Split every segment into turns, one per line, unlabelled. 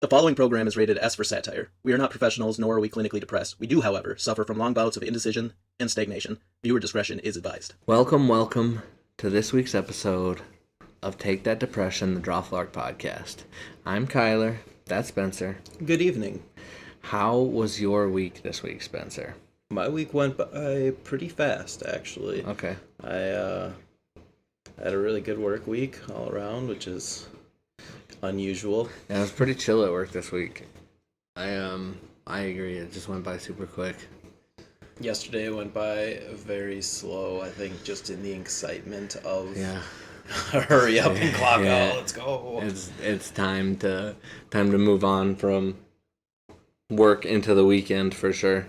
The following program is rated S for satire. We are not professionals, nor are we clinically depressed. We do, however, suffer from long bouts of indecision and stagnation. Viewer discretion is advised.
Welcome to this week's episode of Take That Depression, the Drawflark podcast. I'm Kyler. That's Spencer.
Good evening.
How was your week this week, Spencer?
My week went by pretty fast, actually.
Okay.
I had a really good work week all around, which is unusual.
Yeah, it was pretty chill at work this week. I agree. It just went by super quick.
Yesterday went by very slow, I think, just in the excitement of hurry up and clock out, let's go.
It's time to move on from work into the weekend for sure.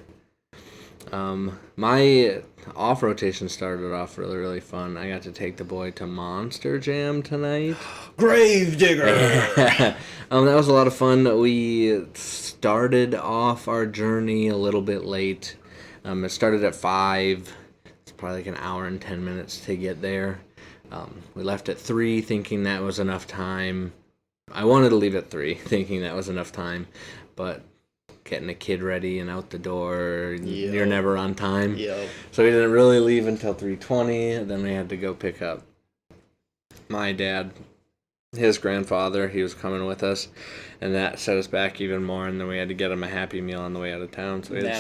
My off rotation started off really fun. I got to take the boy to Monster Jam tonight.
Gravedigger!
That was a lot of fun. We started off our journey a little bit late. It started at 5. It's probably like an hour and 10 minutes to get there. We left at 3 thinking that was enough time. I wanted to leave at 3 thinking that was enough time, but getting a kid ready and out the door, you're never on time.
Yep.
So we didn't really leave until 3:20. Then we had to go pick up my dad, his grandfather. He was coming with us, and that set us back even more. And then we had to get him a Happy Meal on the way out of town, so we had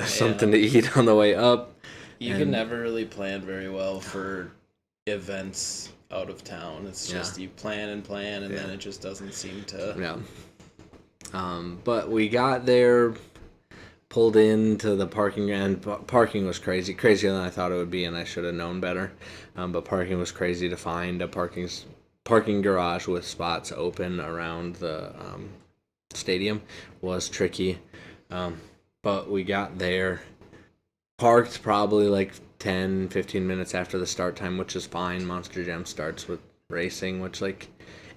something to eat on the way up.
You can never really plan very well for events out of town. It's just you plan, and then it just doesn't seem to.
Yeah. But we got there, pulled into the parking, and parking was crazier than I thought it would be, and I should have known better. But parking was crazy to find. A parking garage with spots open around the stadium was tricky. But we got there, parked probably like 10-15 minutes after the start time, which is fine. Monster Jam starts with racing, which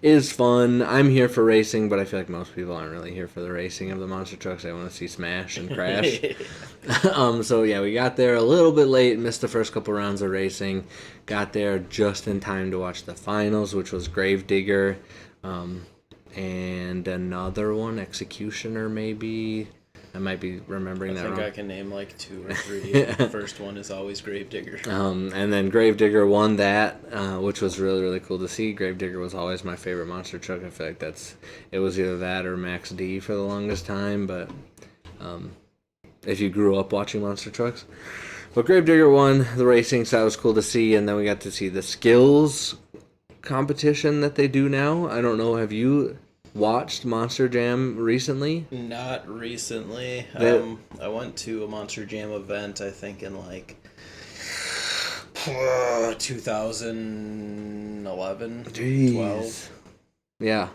is fun. I'm here for racing, but I feel like most people aren't really here for the racing of the monster trucks. They want to see smash and crash. So yeah, we got there a little bit late, missed the first couple rounds of racing. Got there just in time to watch the finals, which was Gravedigger, and another one, Executioner maybe. I might be remembering that wrong.
I think I can name like 2 or 3. The first one is always Gravedigger.
And then Gravedigger won that, which was really cool to see. Gravedigger was always my favorite monster truck. I feel like it was either that or Max D for the longest time. But if you grew up watching monster trucks, but Gravedigger won the racing, so that was cool to see. And then we got to see the skills competition that they do now. I don't know. Have you watched Monster Jam recently?
Not recently. I went to a Monster Jam event, I think, in 2011,
Jeez.
12.
Yeah.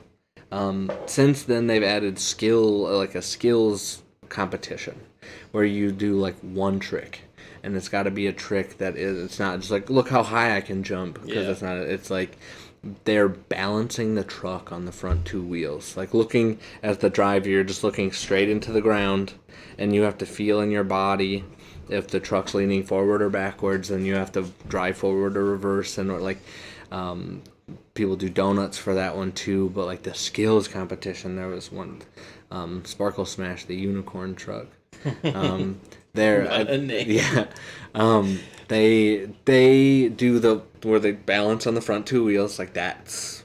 Since then, they've added a skills competition where you do one trick. And it's got to be a trick it's not just look how high I can jump. Because it's not, it's they're balancing the truck on the front 2 wheels. Looking at the driver, you're just looking straight into the ground, and you have to feel in your body if the truck's leaning forward or backwards, and you have to drive forward or reverse, and people do donuts for that one too. But the skills competition, there was one, Sparkle Smash, the unicorn truck. They do where they balance on the front 2 wheels. That's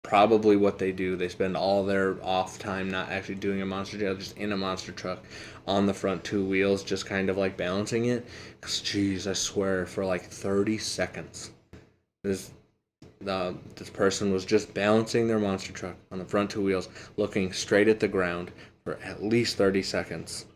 probably what they do. They spend all their off time not actually doing a monster jam, just in a monster truck on the front 2 wheels, just kind of balancing it. Because geez, I swear, for 30 seconds, this person was just balancing their monster truck on the front 2 wheels, looking straight at the ground for at least 30 seconds.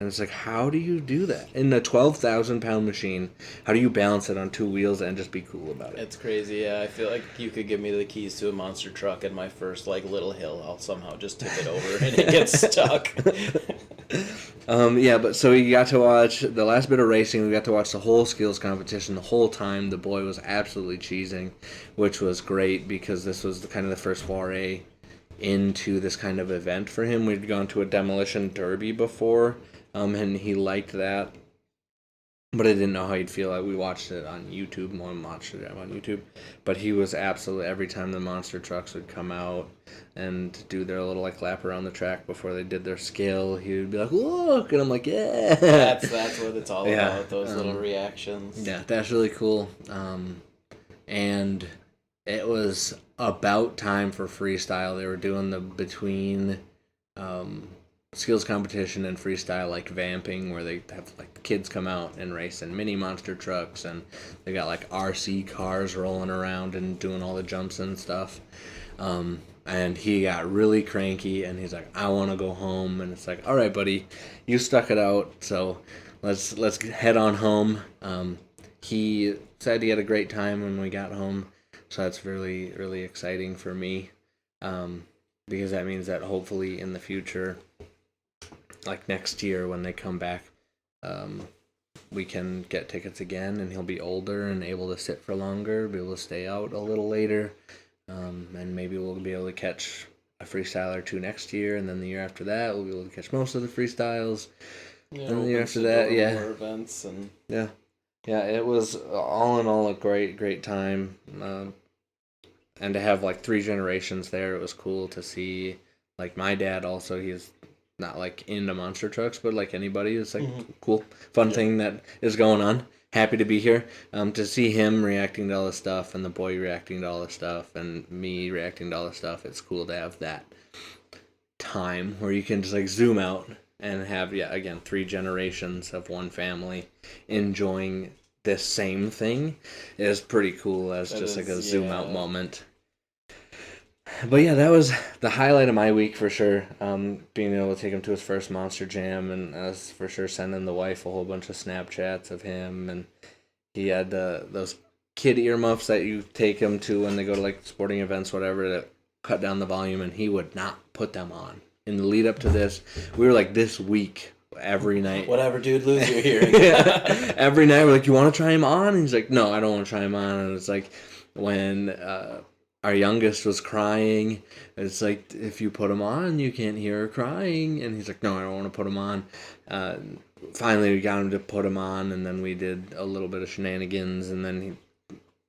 And it's how do you do that? In a 12,000-pound machine, how do you balance it on 2 wheels and just be cool about it?
It's crazy, yeah. I feel like you could give me the keys to a monster truck and my first, little hill, I'll somehow just tip it over and it gets stuck.
But so we got to watch the last bit of racing. We got to watch the whole skills competition the whole time. The boy was absolutely cheesing, which was great because this was the first foray into this kind of event for him. We'd gone to a demolition derby before, and he liked that. But I didn't know how he'd feel. Like, we watched it on YouTube. Mom watched it on YouTube. But he was absolutely, every time the monster trucks would come out and do their little like lap around the track before they did their skill, he would be like, "Look!" And I'm like, "Yeah."
That's what it's all about. Those little reactions.
Yeah, that's really cool. And it was about time for freestyle. They were doing the between skills competition and freestyle, like vamping, where they have like kids come out and race in mini monster trucks, and they got like RC cars rolling around and doing all the jumps and stuff. And he got really cranky, and he's like, "I want to go home." And it's like, "All right, buddy, you stuck it out, so let's head on home." He said he had a great time when we got home, so that's really, really exciting for me, because that means that hopefully in the future, like next year when they come back, we can get tickets again, and he'll be older and able to sit for longer, be able to stay out a little later, and maybe we'll be able to catch a freestyle or two next year, and then the year after that we'll be able to catch most of the freestyles, and the year after that,
more events and
yeah, it was all in all a great time, and to have like 3 generations there, it was cool to see. Like my dad also, he's not like into monster trucks, but like anybody, it's like cool, fun thing that is going on. Happy to be here. To see him reacting to all this stuff, and the boy reacting to all this stuff, and me reacting to all this stuff, it's cool to have that time where you can just like zoom out and have, again, 3 generations of one family enjoying this same thing is pretty cool as that just like a zoom out moment. But yeah, that was the highlight of my week for sure. Being able to take him to his first Monster Jam, and us for sure sending the wife a whole bunch of Snapchats of him, and he had those kid earmuffs that you take him to when they go to like sporting events, whatever, that cut down the volume, and he would not put them on. In the lead up to this, we were like this week every night.
Whatever, dude, lose your hearing.
Every night we're like, "You want to try him on?" And he's like, "No, I don't want to try him on." And it's like when our youngest was crying, it's like, if you put him on, you can't hear her crying. And he's like, "No, I don't want to put him on." Finally, we got him to put him on, and then we did a little bit of shenanigans, and then he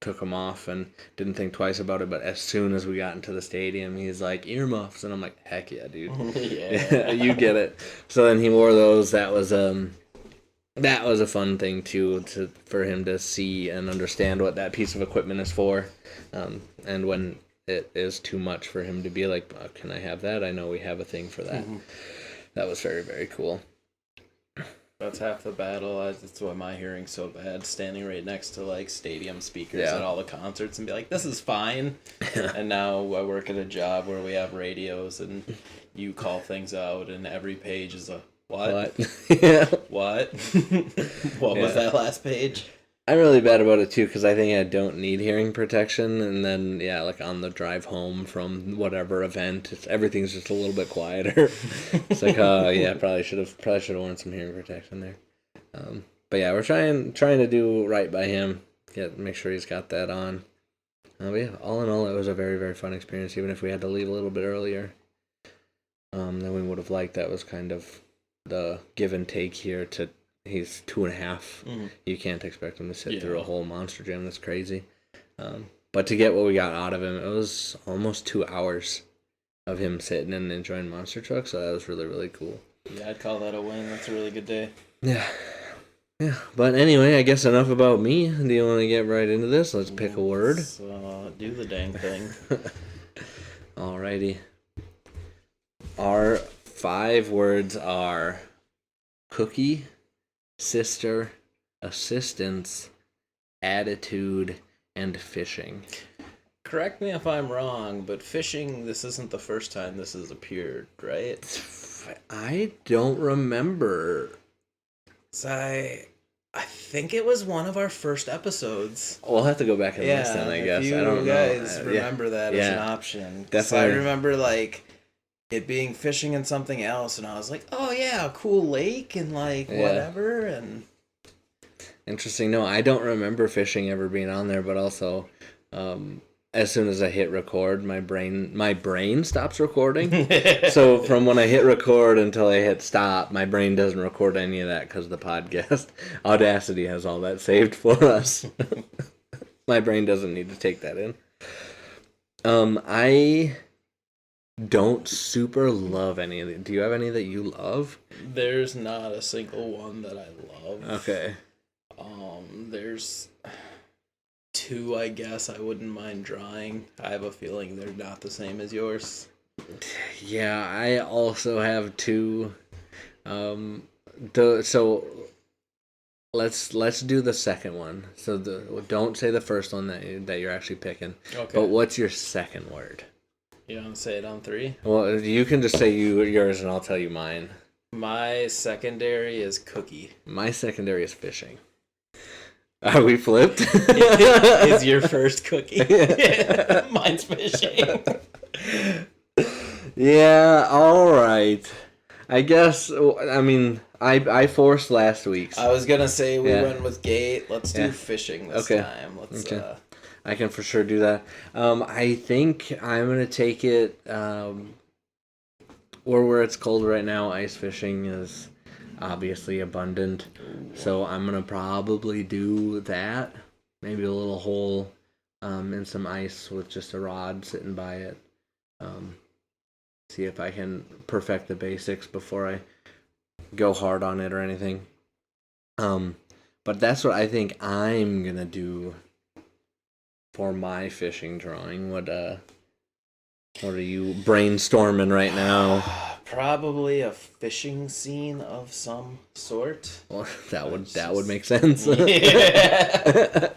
took him off and didn't think twice about it. But as soon as we got into the stadium, he's like, "Earmuffs," and I'm like, "Heck yeah, dude." Yeah, you get it. So then he wore those. That was a fun thing too, for him to see and understand what that piece of equipment is for, and when it is too much for him to be like, "Oh, can I have that? I know we have a thing for that." That was very, very cool.
That's half the battle. That's why my hearing's so bad. Standing right next to like stadium speakers at all the concerts and be like, "This is fine." And now I work at a job where we have radios, and you call things out, and every page is a what?
Yeah.
What? What was that last page?
I'm really bad about it too, because I think I don't need hearing protection, and then like on the drive home from whatever event, everything's just a little bit quieter. It's like, oh yeah, probably should have worn some hearing protection there. But yeah, we're trying to do right by him, make sure he's got that on. But yeah, all in all, it was a very, very fun experience, even if we had to leave a little bit earlier than we would have liked. That was kind of the give and take here. He's 2.5. You can't expect him to sit through a whole Monster Jam. That's crazy. But to get what we got out of him, it was almost 2 hours of him sitting and enjoying monster trucks. So that was really, really cool.
Yeah, I'd call that a win. That's a really good day.
Yeah. But anyway, I guess enough about me. Do you want to get right into this? Let's pick a word.
Do the dang thing.
Alrighty. Our 5 words are cookie, sister, assistance, attitude, and fishing.
Correct me if I'm wrong, but fishing, this isn't the first time this has appeared, right?
I don't remember.
So I think it was one of our first episodes.
We'll have to go back and listen, I guess.
I don't know. You guys remember that as an option. Definitely. I remember like it being fishing and something else, and I was like, "Oh yeah, a cool lake and like whatever." And
interesting. No, I don't remember fishing ever being on there, but also as soon as I hit record, my brain stops recording. So from when I hit record until I hit stop, my brain doesn't record any of that because the podcast Audacity has all that saved for us. My brain doesn't need to take that in. I don't super love any of it. Do you have any that you love?
There's not a single one that I love.
Okay.
There's 2, I guess, I wouldn't mind drawing. I have a feeling they're not the same as yours.
Yeah, I also have 2. So let's do the second one. So don't say the first one that you're actually picking. Okay. But what's your second word?
You don't say it on 3?
Well, you can just say yours, and I'll tell you mine.
My secondary is cookie.
My secondary is fishing. Are we flipped?
Is your first cookie? Mine's fishing.
Yeah, all right. I guess, I mean, I forced last week's.
I was going to say we went with gate. Let's do fishing this time.
I can for sure do that. I think I'm going to take it, or where it's cold right now, ice fishing is obviously abundant. So I'm going to probably do that. Maybe a little hole in some ice with just a rod sitting by it. See if I can perfect the basics before I go hard on it or anything. But that's what I think I'm going to do for my fishing drawing. What are you brainstorming right now?
Probably a fishing scene of some sort.
Well, that would make sense. Yeah.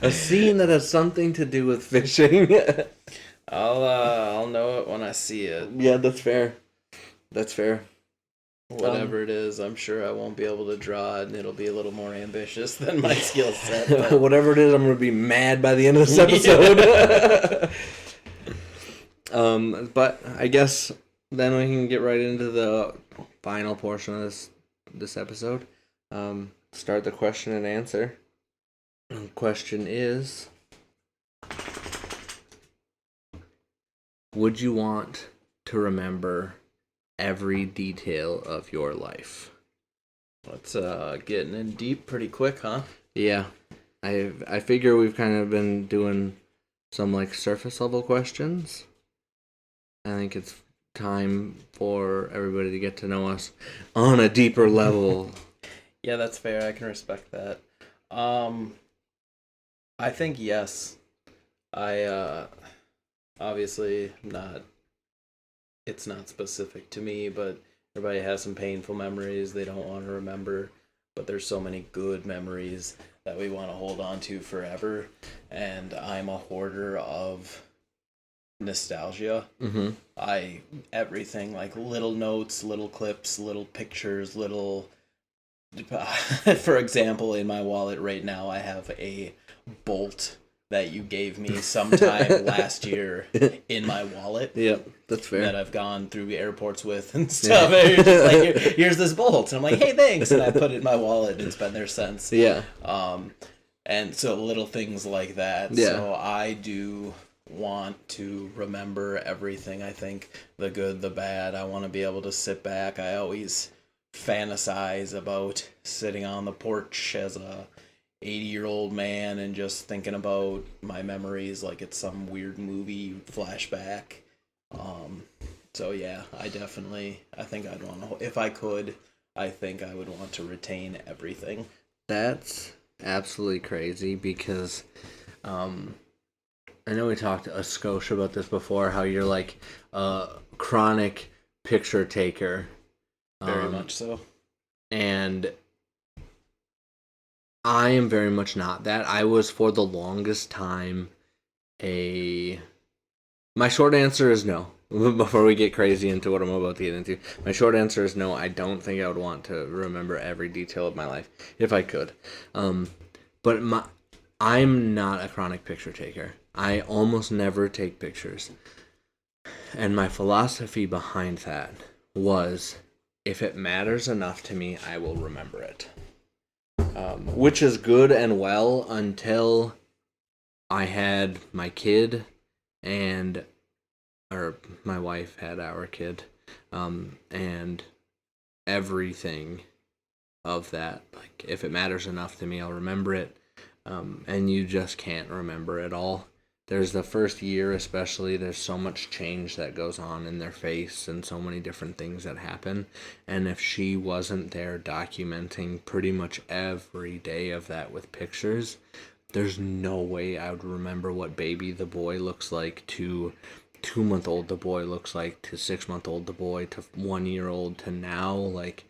A scene that has something to do with fishing.
I'll know it when I see it.
Yeah, that's fair. That's fair.
Whatever it is, I'm sure I won't be able to draw it, and it'll be a little more ambitious than my skill set.
Whatever it is, I'm going to be mad by the end of this episode. But I guess then we can get right into the final portion of this episode. Start the question and answer. The question is, would you want to remember every detail of your life?
That's getting in deep pretty quick, huh?
Yeah. I figure we've kind of been doing some like surface level questions. I think it's time for everybody to get to know us on a deeper level.
Yeah, that's fair. I can respect that. I think yes. I obviously not. It's not specific to me, but everybody has some painful memories they don't want to remember. But there's so many good memories that we want to hold on to forever. And I'm a hoarder of nostalgia.
Mm-hmm.
Everything like little notes, little clips, little pictures, little. For example, in my wallet right now, I have a bolt that you gave me sometime last year in my wallet.
Yep, that's fair.
That I've gone through airports with and stuff. Yeah. And you're just like, here's this bolt. And I'm like, hey, thanks. And I put it in my wallet and it's been there since.
Yeah.
And so little things like that. Yeah. So I do want to remember everything. I think the good, the bad. I want to be able to sit back. I always fantasize about sitting on the porch as a 80-year-old man and just thinking about my memories like it's some weird movie flashback. So yeah, I think I'd want to, if I could, I think I would want to retain everything.
That's absolutely crazy because I know we talked to Scotia about this before, how you're like a chronic picture taker.
Very much so.
And I am very much not that. I was for the longest time My short answer is no. Before we get crazy into what I'm about to get into, my short answer is no. I don't think I would want to remember every detail of my life if I could. But I'm not a chronic picture taker. I almost never take pictures. And my philosophy behind that was, if it matters enough to me, I will remember it. Which is good and well until I had my kid or my wife had our kid, and everything of that. Like, if it matters enough to me, I'll remember it. And you just can't remember it all. There's the first year, especially, there's so much change that goes on in their face and so many different things that happen. And if she wasn't there documenting pretty much every day of that with pictures, there's no way I would remember what baby the boy looks like to 2-month-old the boy looks like to 6-month-old the boy to 1-year-old to now. Like,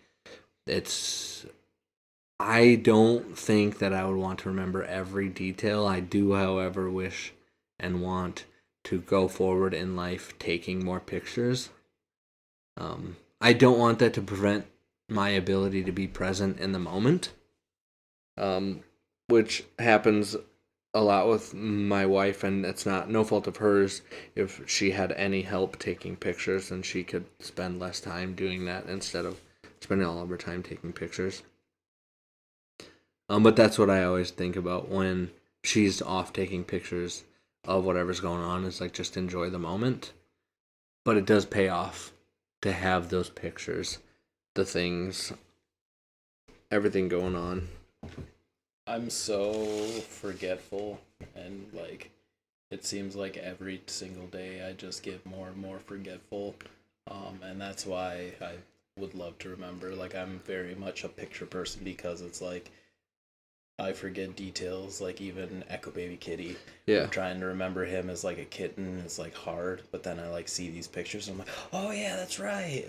I don't think that I would want to remember every detail. I do, however, wish and want to go forward in life taking more pictures. I don't want that to prevent my ability to be present in the moment, which happens a lot with my wife, and it's no fault of hers. If she had any help taking pictures, then she could spend less time doing that instead of spending all of her time taking pictures. But that's what I always think about when she's off taking pictures of whatever's going on, is like, just enjoy the moment. But it does pay off to have those pictures, the things, everything going on.
I'm so forgetful, and like, it seems like every single day I just get more and more forgetful. And that's why I would love to remember. Like, I'm very much a picture person, because it's like, I forget details, like even Echo Baby Kitty.
Yeah.
Trying to remember him as like a kitten is like hard, but then I like see these pictures and I'm like, oh yeah, that's right.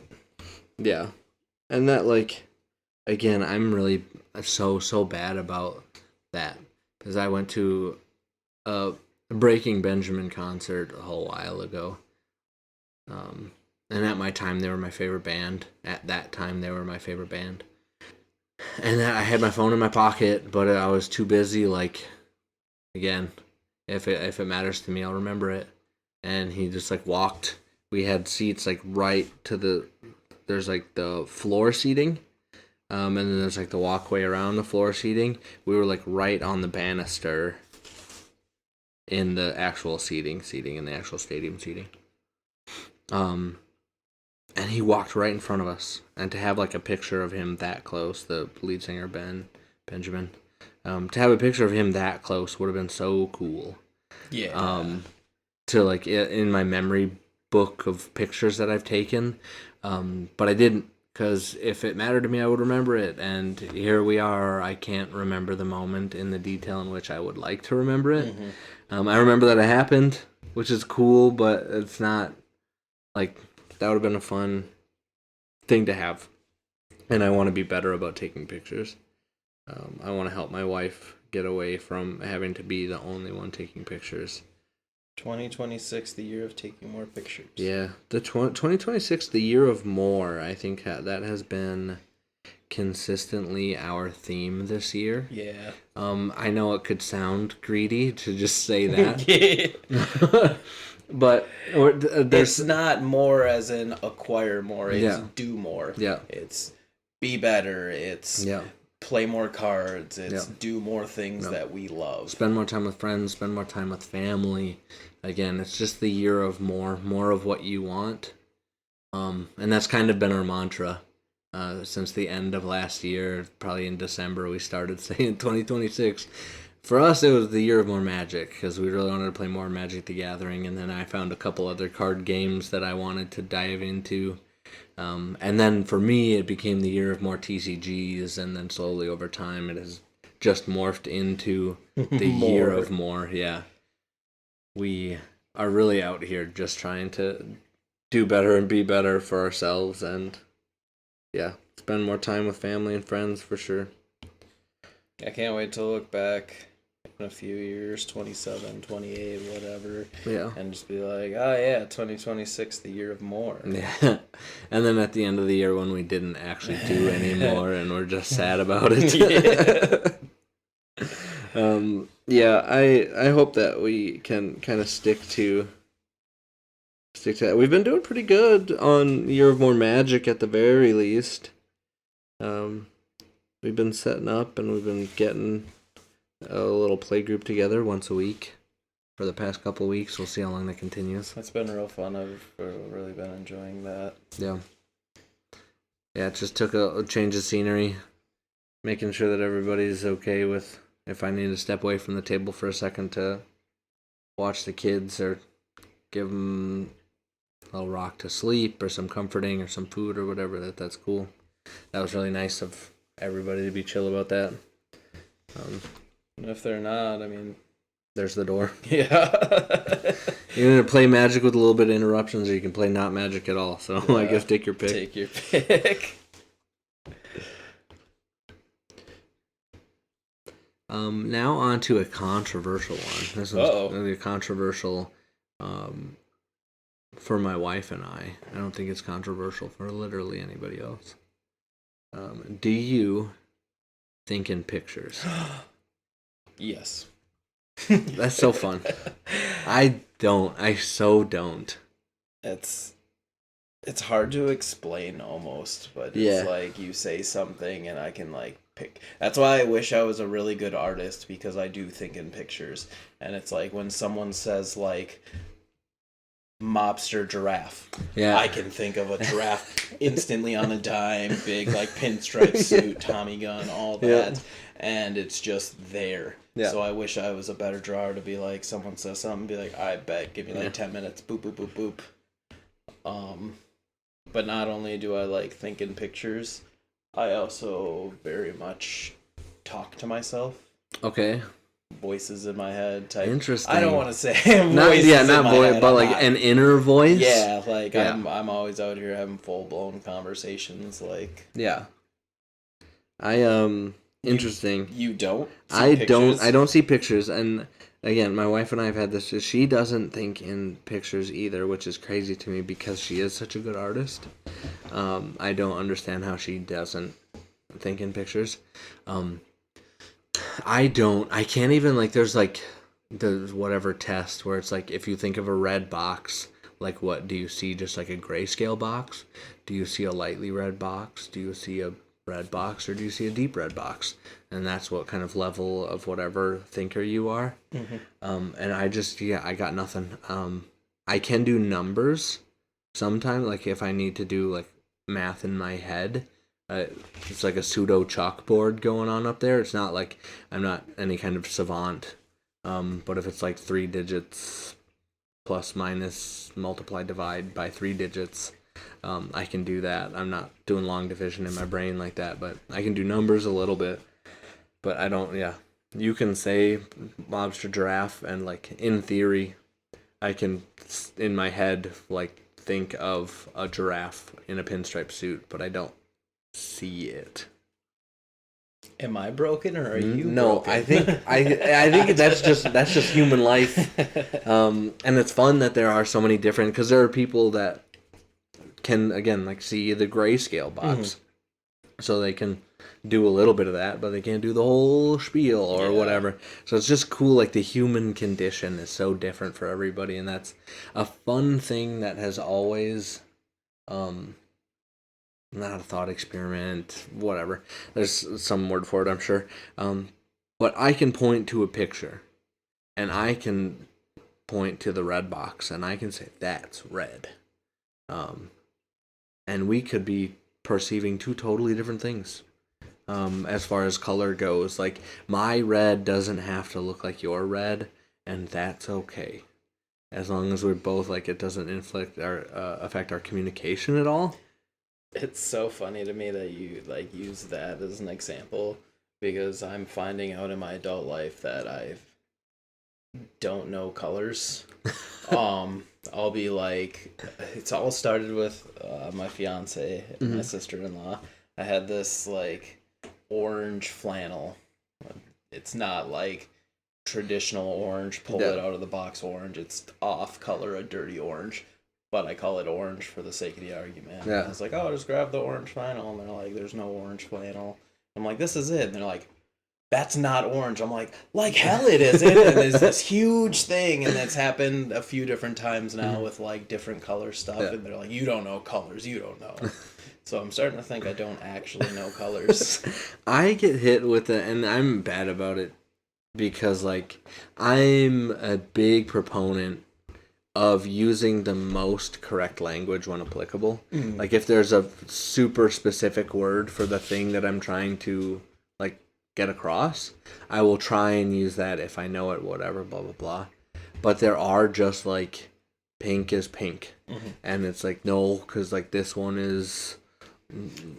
Yeah. And that, like, again, I'm really so bad about that, because I went to a Breaking Benjamin concert a whole while ago. And at my time, they were my favorite band. At that time, they were my favorite band. And I had my phone in my pocket, but I was too busy. Like, again, if it matters to me, I'll remember it. And he just like walked. We had seats like right to there's like the floor seating, and then there's like the walkway around the floor seating. We were like right on the banister in the actual seating in the actual stadium seating. And he walked right in front of us, and to have like a picture of him that close, the lead singer Benjamin, to have a picture of him that close would have been so cool.
Yeah.
To like in my memory book of pictures that I've taken, but I didn't, because if it mattered to me, I would remember it. And here we are. I can't remember the moment in the detail in which I would like to remember it. Mm-hmm. I remember that it happened, which is cool, but it's not like. That would have been a fun thing to have. And I want to be better about taking pictures. I want to help my wife get away from having to be the only one taking pictures.
2026, the year of taking more pictures.
Yeah, the 2026, the year of more. I think that has been consistently our theme this year.
Yeah.
I know it could sound greedy to just say that.
Yeah.
But
it's not more as in acquire more. It's do more.
Yeah.
It's be better. It's play more cards. It's do more things that we love.
Spend more time with friends. Spend more time with family. Again, it's just the year of more of what you want. And that's kind of been our mantra since the end of last year. Probably in December we started saying 2026. For us, it was the year of more Magic, because we really wanted to play more Magic the Gathering, and then I found a couple other card games that I wanted to dive into. And then for me, it became the year of more TCGs, and then slowly over time, it has just morphed into the year of more. Yeah. We are really out here just trying to do better and be better for ourselves, and spend more time with family and friends for sure.
I can't wait to look back in a few years, 27, 28, whatever.
Yeah.
And just be like, oh yeah, 2026, the year of more.
Yeah. And then at the end of the year when we didn't actually do any more and we're just sad about it. Yeah. I hope that we can kind of stick to that. We've been doing pretty good on Year of More Magic at the very least. We've been setting up and we've been getting a little play group together once a week. for the past couple of weeks. We'll see how long that continues.
It's been real fun. I've really been enjoying that.
Yeah. Yeah, it just took a change of scenery, making sure that everybody's okay with if I need to step away from the table for a second to watch the kids or give them a little rock to sleep or some comforting or some food or whatever. That's cool. That was really nice of everybody to be chill about that.
And if they're not, I mean,
there's the door.
Yeah.
You can either play Magic with a little bit of interruptions or you can play not Magic at all. So
yeah.
I guess take your pick.
Take your pick.
Now on to a controversial one. This is a controversial for my wife and I. I don't think it's controversial for literally anybody else. Do you think in pictures?
Yes.
That's so fun. I don't. I so don't.
It's hard to explain almost, but it's like you say something and I can like pick. That's why I wish I was a really good artist, because I do think in pictures. And it's like when someone says like mobster giraffe.
Yeah.
I can think of a giraffe instantly on a dime, big like pinstripe suit, Tommy gun, all that. Yeah. And it's just there. Yeah. So I wish I was a better drawer to be like, someone says something, be like, I bet, give me like 10 minutes, boop, boop, boop, boop. But not only do I like think in pictures, I also very much talk to myself.
Okay.
Voices in my head type.
Interesting.
I don't want to say
not voice, but like an inner voice.
Yeah, like I'm always out here having full blown conversations. Like
interesting.
You don't.
I don't see pictures, and again, my wife and I have had this. She doesn't think in pictures either, which is crazy to me because she is such a good artist. I don't understand how she doesn't think in pictures. I can't even, like, there's whatever test where it's like, if you think of a red box, like, what do you see? Just like a grayscale box? Do you see a lightly red box? Do you see a red box, or do you see a deep red box? And that's what kind of level of whatever thinker you are. Mm-hmm. And I got nothing. I can do numbers sometimes, like if I need to do like math in my head. It's like a pseudo chalkboard going on up there. It's not like I'm not any kind of savant. But if it's like 3 digits plus minus multiply divide by 3 digits, I can do that. I'm not doing long division in my brain like that, but I can do numbers a little bit. But I don't, You can say lobster giraffe, and like in theory, I can, in my head, like think of a giraffe in a pinstripe suit, but I don't see it.
Am I broken, or are you
no
broken?
I think that's just human life. And it's fun that there are so many different, because there are people that can, again, like see the grayscale box, so they can do a little bit of that, but they can't do the whole spiel or whatever. So it's just cool, like the human condition is so different for everybody, and that's a fun thing that has always not a thought experiment, whatever. There's some word for it, I'm sure. But I can point to a picture, and I can point to the red box, and I can say, that's red. And we could be perceiving two totally different things. As far as color goes, like my red doesn't have to look like your red, and that's okay. As long as we're both, like, it doesn't affect our communication at all.
It's so funny to me that you like use that as an example, because I'm finding out in my adult life that I don't know colors. I'll be like, it's all started with my fiance and my sister-in-law. I had this like orange flannel. It's not like traditional orange, pull it out of the box orange. It's off color, a dirty orange. But I call it orange for the sake of the argument. Yeah. I was like, just grab the orange flannel. And they're like, there's no orange flannel. I'm like, this is it. And they're like, that's not orange. I'm like hell it isn't. And there's this huge thing. And it's happened a few different times now with like different color stuff. Yeah. And they're like, you don't know colors. You don't know. So I'm starting to think I don't actually know colors.
I get hit with it, and I'm bad about it because like I'm a big proponent of using the most correct language when applicable. Like if there's a super specific word for the thing that I'm trying to like get across, I will try and use that if I know it, whatever, blah blah blah. But there are just like pink is pink, and it's like no, because like this one is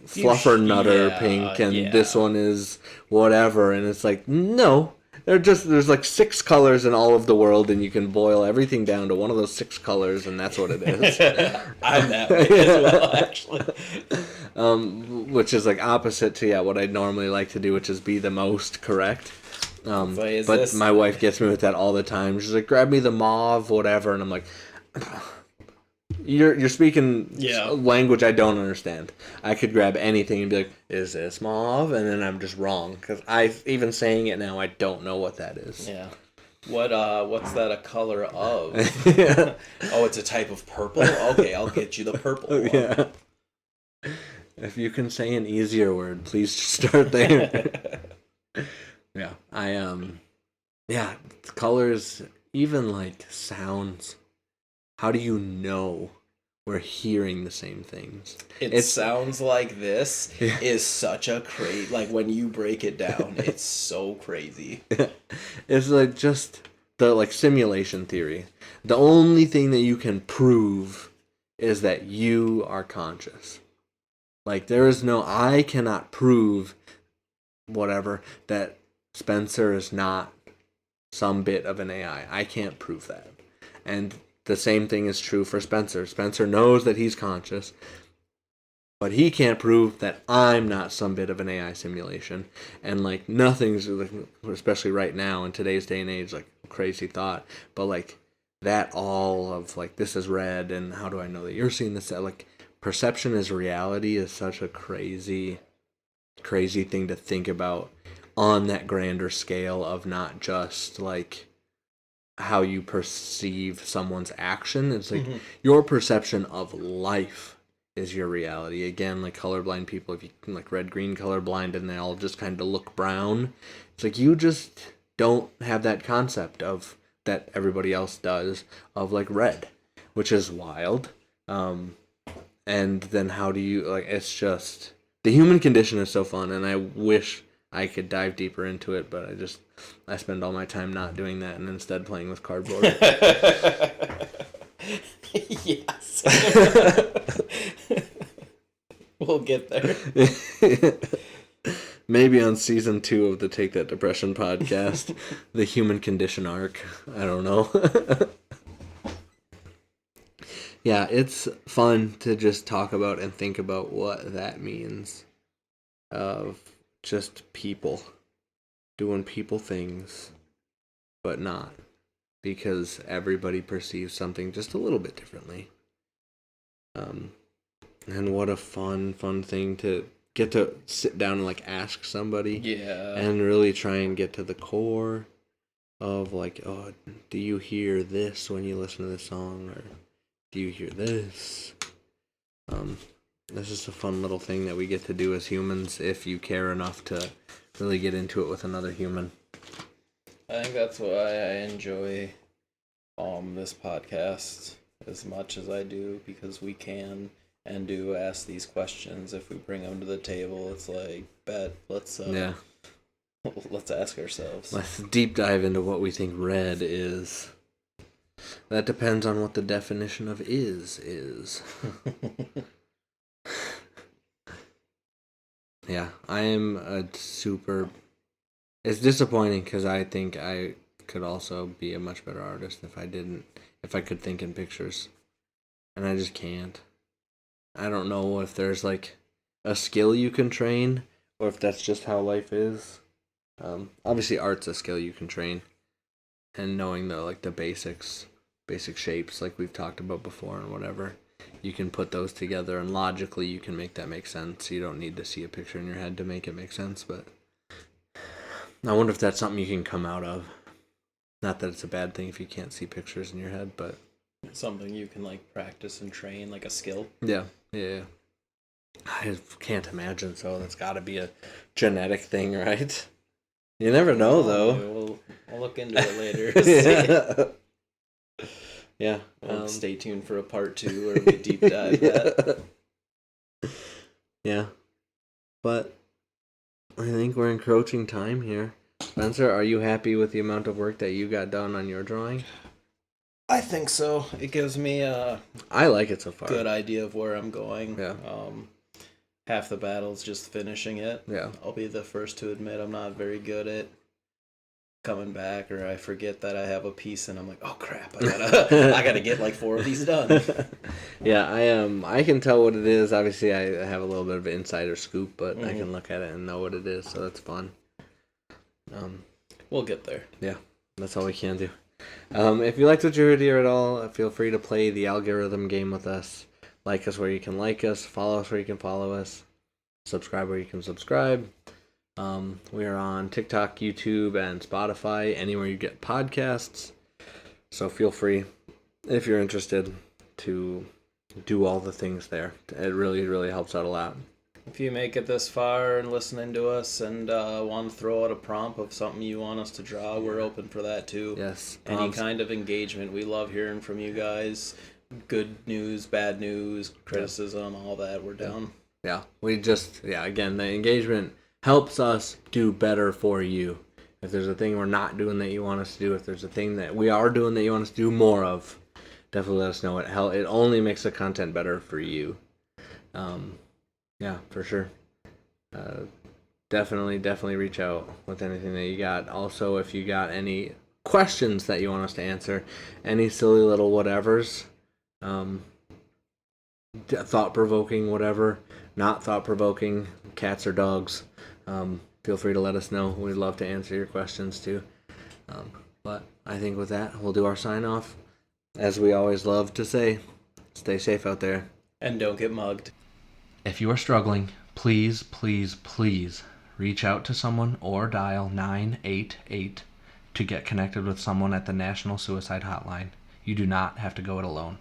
fluffernutter pink, and this one is whatever, and it's like no. There's like 6 colors in all of the world, and you can boil everything down to one of those 6 colors, and that's what it is.
I'm that way as well, actually.
Which is like opposite to what I normally like to do, which is be the most correct. But my wife gets me with that all the time. She's like, "Grab me the mauve, whatever," and I'm like, You're speaking language I don't understand. I could grab anything and be like, "Is this mauve?" And then I'm just wrong because even saying it now, I don't know what that is.
Yeah. What's that a color of? Oh, it's a type of purple. Okay, I'll get you the purple one.
Yeah. If you can say an easier word, please start there. Yeah. Yeah, colors, even like sounds. How do you know we're hearing the same things?
It sounds like this is such a crazy, like when you break it down, it's so crazy.
It's like just the like simulation theory. The only thing that you can prove is that you are conscious. Like I cannot prove whatever that Spencer is not some bit of an AI. I can't prove that. And the same thing is true for Spencer. Spencer knows that he's conscious, but he can't prove that I'm not some bit of an AI simulation. And like nothing's, like, especially right now in today's day and age, like crazy thought. But like that all of like this is red, and how do I know that you're seeing this? Like perception is reality is such a crazy thing to think about on that grander scale of not just like how you perceive someone's action. It's like your perception of life is your reality. Again, like colorblind people, if you can like red green colorblind and they all just kind of look brown, it's like you just don't have that concept of that everybody else does of like red, which is wild. And then how do you like, it's just the human condition is so fun, and I wish I could dive deeper into it, but I spend all my time not doing that and instead playing with cardboard.
Yes. We'll get there.
Maybe on season 2 of the Take That Depression podcast, the human condition arc. I don't know. Yeah, it's fun to just talk about and think about what that means of just people doing people things, but not, because everybody perceives something just a little bit differently. And what a fun thing to get to sit down and like ask somebody, and really try and get to the core of like, oh, do you hear this when you listen to this song, or do you hear this? This is a fun little thing that we get to do as humans if you care enough to really get into it with another human.
I think that's why I enjoy this podcast as much as I do, because we can and do ask these questions. If we bring them to the table, it's like, let's ask ourselves.
Let's deep dive into what we think red is. That depends on what the definition of is. Yeah, I am it's disappointing because I think I could also be a much better artist if I could think in pictures. And I just can't. I don't know if there's like a skill you can train, or if that's just how life is. Obviously art's a skill you can train. And knowing the basic shapes like we've talked about before and whatever, you can put those together and logically you can make that make sense. You don't need to see a picture in your head to make it make sense, but I wonder if that's something you can come out of. Not that it's a bad thing if you can't see pictures in your head, but
it's something you can like practice and train, like a skill.
Yeah. I can't imagine so. That's got to be a genetic thing, right? You never know, though.
I'll look into it later.
Yeah.
Stay tuned for a part 2 where we deep dive that.
Yeah. But I think we're encroaching time here. Spencer, are you happy with the amount of work that you got done on your drawing?
I think so. It gives me
I like it so far.
Good idea of where I'm going.
Yeah.
Half the battle's just finishing it.
Yeah.
I'll be the first to admit I'm not very good at coming back, or I forget that I have a piece and I'm like, oh crap, I gotta get like 4 of these done.
Yeah, I can tell what it is. Obviously I have a little bit of an insider scoop, but I can look at it and know what it is, so that's fun.
We'll get there.
Yeah, that's all we can do. If you liked what you heard here at all, feel free to play the algorithm game with us. Like us where you can like us, follow us where you can follow us, subscribe where you can subscribe. We are on TikTok, YouTube, and Spotify, anywhere you get podcasts. So feel free, if you're interested, to do all the things there. It really, really helps out a lot.
If you make it this far and listening to us and want to throw out a prompt of something you want us to draw, we're open for that too.
Yes.
Any kind of engagement. We love hearing from you guys. Good news, bad news, criticism, all that. We're down.
Yeah. Again, the engagement helps us do better for you. If there's a thing we're not doing that you want us to do, if there's a thing that we are doing that you want us to do more of, definitely let us know. It only makes the content better for you. Yeah, for sure. Definitely reach out with anything that you got. Also, if you got any questions that you want us to answer, any silly little whatevers, thought-provoking, whatever, not thought-provoking, cats or dogs, feel free to let us know. We'd love to answer your questions too. But I think with that, we'll do our sign-off. As we always love to say, stay safe out there.
And don't get mugged.
If you are struggling, please reach out to someone or dial 988 to get connected with someone at the National Suicide Hotline. You do not have to go it alone.